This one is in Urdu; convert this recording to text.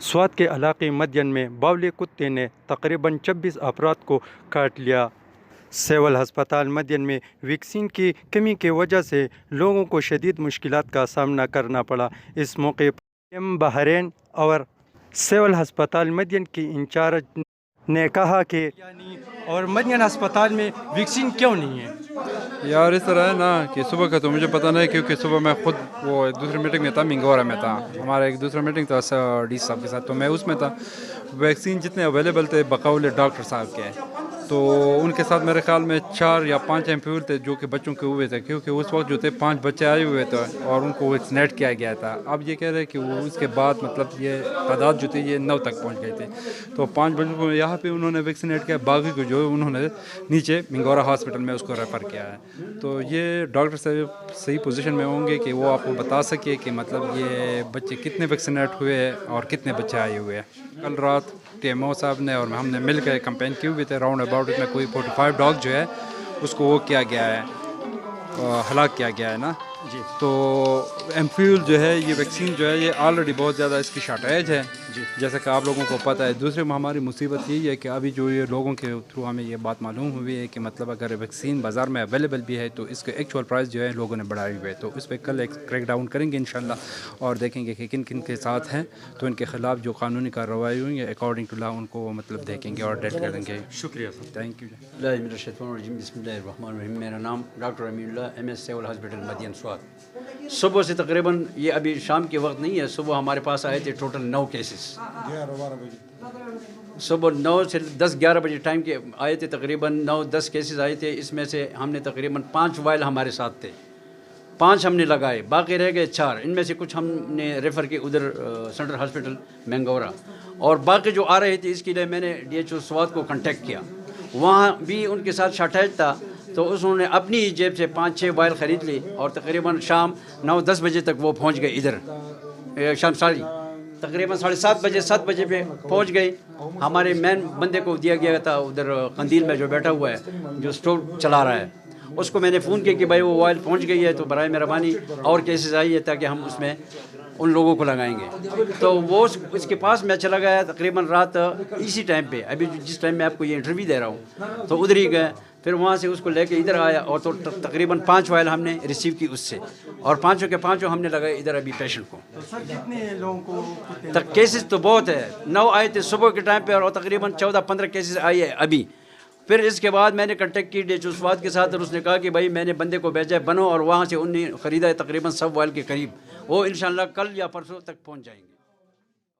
سوات کے علاقے مدین میں باولی کتے نے تقریباً 26 افراد کو کاٹ لیا۔ سول ہسپتال مدین میں ویکسین کی کمی کی وجہ سے لوگوں کو شدید مشکلات کا سامنا کرنا پڑا۔ اس موقع پر ایم بحرین اور سول ہسپتال مدین کی انچارج نے کہا کہ اور مدین ہسپتال میں ویکسین کیوں نہیں ہے؟ یار اس طرح ہے نا کہ صبح کا تو مجھے پتہ نہیں، کیونکہ صبح میں خود وہ ایک دوسری میٹنگ میں تھا، منگورا میں تھا، ہمارا ایک دوسرا میٹنگ تھا ڈی صاحب کے ساتھ، تو میں اس میں تھا۔ ویکسین جتنے اویلیبل تھے بقول ڈاکٹر صاحب کے، تو ان کے ساتھ میرے خیال میں 4 یا 5 ایمپیول تھے جو کہ بچوں کے ہوئے تھے، کیونکہ اس وقت جو تھے 5 بچے آئے ہوئے تھے اور ان کو ویکسینیٹ کیا گیا تھا۔ اب یہ کہہ رہے ہیں کہ وہ اس کے بعد مطلب یہ تعداد جو تھی یہ 9 تک پہنچ گئی تھی، تو 5 بچوں کو یہاں پہ انہوں نے ویکسینیٹ کیا، باقی کو جو انہوں نے نیچے منگورا ہاسپٹل میں اس کو ریفر کیا ہے۔ تو یہ ڈاکٹر صاحب صحیح پوزیشن میں ہوں گے کہ وہ آپ کو بتا سکے کہ مطلب یہ بچے کتنے ویکسینیٹ ہوئے اور کتنے بچے آئے ہوئے ہیں۔ کل رات ٹی ایم او صاحب نے اور ہم نے مل کے کمپین کی ہوئی تھے، راؤنڈ اباؤٹ میں کوئی 45 ڈاگ جو ہے اس کو وہ کیا گیا ہے، ہلاک کیا گیا ہے نا جی۔ تو ایمفیول جو ہے یہ ویکسین جو ہے یہ آلریڈی بہت زیادہ اس کی شارٹیج ہے جی، جیسا کہ آپ لوگوں کو پتہ ہے۔ دوسرے میں ہماری مصیبت یہی ہے کہ ابھی جو یہ لوگوں کے تھرو ہمیں یہ بات معلوم ہوئی ہے کہ مطلب اگر ویکسین بازار میں اویلیبل بھی ہے تو اس کے ایکچوئل پرائس جو ہے لوگوں نے بڑھائی ہوئے، تو اس پہ کل ایک کریک ڈاؤن کریں گے انشاءاللہ اور دیکھیں گے کہ کن کن کے ساتھ ہیں، تو ان کے خلاف جو قانونی کارروائی ہوئی ہے اکارڈنگ ٹو لا ان کو مطلب دیکھیں گے اور ڈیٹ کریں گے۔ شکریہ سر، تھینک یو۔ بسم اللہ الرحمن الرحیم۔ میرا نام ڈاکٹر امین اللہ، ایم ایس سول ہاسپٹل مدین سوات۔ صبح سے تقریباً یہ ابھی شام کے وقت نہیں ہے، صبح ہمارے پاس آئے تھے ٹوٹل 9 کیسز، صبح 9 سے 10-11 بجے ٹائم کے آئے تھے، تقریباً 9-10 کیسز آئے تھے۔ اس میں سے ہم نے تقریباً 5 وائل ہمارے ساتھ تھے، 5 ہم نے لگائے، باقی رہ گئے 4۔ ان میں سے کچھ ہم نے ریفر کی ادھر سینٹرل ہاسپٹل مینگورا، اور باقی جو آ رہے تھے اس کے لیے میں نے ڈی ایچ او سوات کو کنٹیکٹ کیا، وہاں بھی ان کے ساتھ شارٹیج تھا، تو انہوں نے اپنی ہی جیب سے 5-6 وائل خرید لی، اور تقریباً شام 9-10 بجے تک وہ پہنچ گئے ادھر، شام تقریباً 7:30 بجے پہ پہنچ گئی۔ ہمارے مین بندے کو دیا گیا تھا ادھر قندیل میں جو بیٹھا ہوا ہے، جو اسٹور چلا رہا ہے، اس کو میں نے فون کیا کہ بھائی وہ وائل پہنچ گئی ہے، تو برائے مہربانی اور کیسز آئی ہے تاکہ ہم اس میں ان لوگوں کو لگائیں گے۔ تو وہ اس کے پاس میں چلا گیا تقریباً رات اسی ٹائم پہ، ابھی جس ٹائم میں آپ کو یہ انٹرویو دے رہا ہوں، تو ادھر ہی گئے، پھر وہاں سے اس کو لے کے ادھر آیا، اور تو تقریباً 5 وائل ہم نے ریسیو کی اس سے، اور 5 کے 5 ہم نے لگائے ادھر ابھی پیشنٹ کو۔ سر کتنے لوگوں کو کیسز تو بہت ہے، 9 آئے تھے صبح کے ٹائم پہ، اور تقریباً 14-15 کیسز آئی ہے ابھی۔ پھر اس کے بعد میں نے کنٹیکٹ کی ڈی ایچ او سوات کے ساتھ، اور اس نے کہا کہ بھائی میں نے بندے کو بھیجا ہے بنو، اور وہاں سے انہوں نے خریدا ہے تقریباً 100 وائل کے قریب، وہ انشاءاللہ کل یا پرسوں تک پہنچ جائیں گے۔